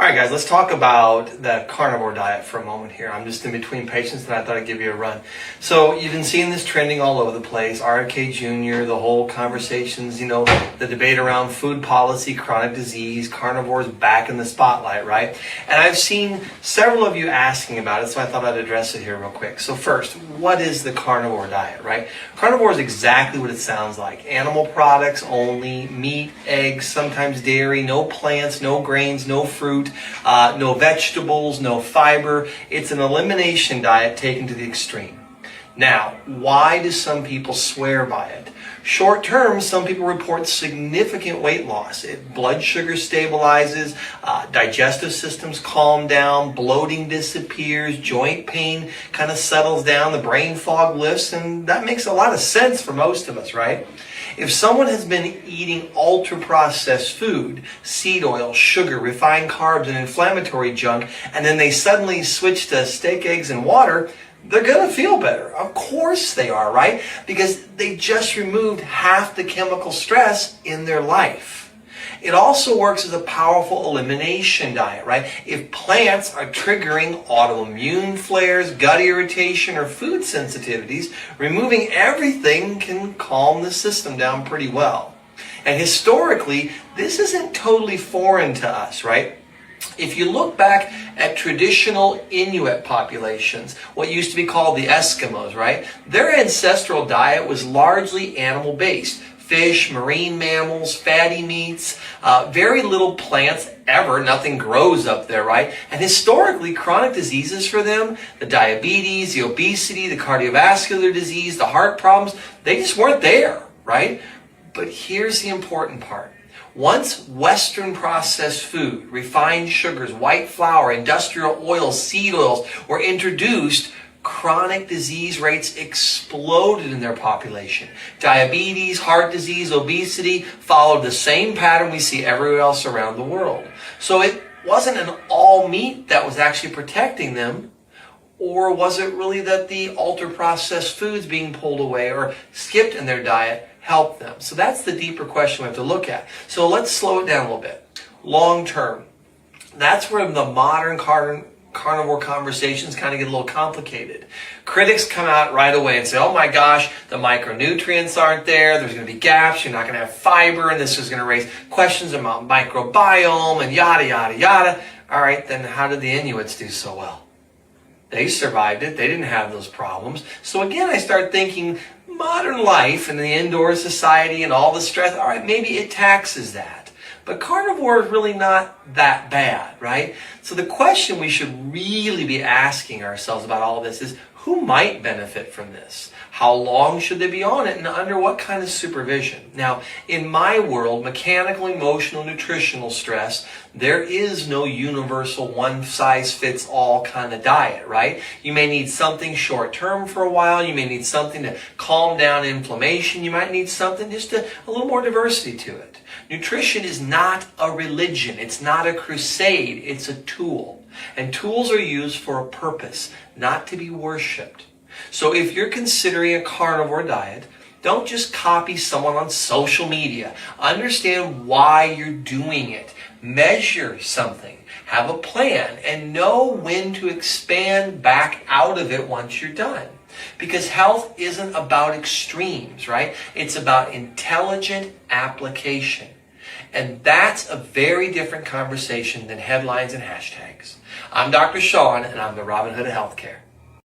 right, guys, let's talk about the carnivore diet for a moment here. I'm just in between patients and I thought I'd give you a run. So you've been seeing this trending all over the place. RFK Jr., the whole conversations, the debate around food policy, chronic disease, carnivores back in the spotlight, right? And I've seen several of you asking about it, so I thought I'd address it here real quick. So first, what is the carnivore diet, right? Carnivore is exactly what it sounds like. Animal products only, meat, eggs, sometimes dairy, no plants, no grains, no fruit. No vegetables, no fiber. It's an elimination diet taken to the extreme. Now, why do some people swear by it? Short term, some people report significant weight loss. Blood sugar stabilizes, digestive systems calm down, bloating disappears, joint pain kind of settles down, the brain fog lifts, and that makes a lot of sense for most of us, right? If someone has been eating ultra-processed food, seed oil, sugar, refined carbs, and inflammatory junk, and then they suddenly switch to steak, eggs, and water, they're going to feel better. Of course they are, right? Because they just removed half the chemical stress in their life. It also works as a powerful elimination diet, right? If plants are triggering autoimmune flares, gut irritation, or food sensitivities, removing everything can calm the system down pretty well. And historically, this isn't totally foreign to us, right? If you look back at traditional Inuit populations, what used to be called the Eskimos, right? Their ancestral diet was largely animal-based. Fish, marine mammals, fatty meats, very little plants ever. Nothing grows up there, right? And historically, chronic diseases for them, the diabetes, the obesity, the cardiovascular disease, the heart problems, they just weren't there, right? But here's the important part. Once Western processed food, refined sugars, white flour, industrial oils, seed oils were introduced, chronic disease rates exploded in their population. Diabetes, heart disease, obesity followed the same pattern we see everywhere else around the world. So it wasn't an all meat that was actually protecting them, or was it really that the ultra-processed foods being pulled away or skipped in their diet helped them? So that's the deeper question we have to look at. So let's slow it down a little bit. Long term, that's where the modern carnivore conversations kind of get a little complicated. Critics come out right away and say, oh my gosh, the micronutrients aren't there, there's going to be gaps, you're not going to have fiber, and this is going to raise questions about microbiome and yada, yada, yada. All right, then how did the Inuits do so well? They survived it. They didn't have those problems. So again, I start thinking modern life and the indoor society and all the stress, all right, maybe it taxes that. But carnivore is really not that bad, right? So the question we should really be asking ourselves about all of this is, who might benefit from this? How long should they be on it, and under what kind of supervision? Now, in my world, mechanical, emotional, nutritional stress, there is no universal one-size-fits-all kind of diet, right? You may need something short-term for a while. You may need something to calm down inflammation. You might need something just a little more diversity to it. Nutrition is not a religion. It's not a crusade. It's a tool. And tools are used for a purpose, not to be worshipped. So if you're considering a carnivore diet, don't just copy someone on social media. Understand why you're doing it. Measure something. Have a plan. And know when to expand back out of it once you're done. Because health isn't about extremes, right? It's about intelligent application. And that's a very different conversation than headlines and hashtags. I'm Dr. Sean, and I'm the Robin Hood of Healthcare.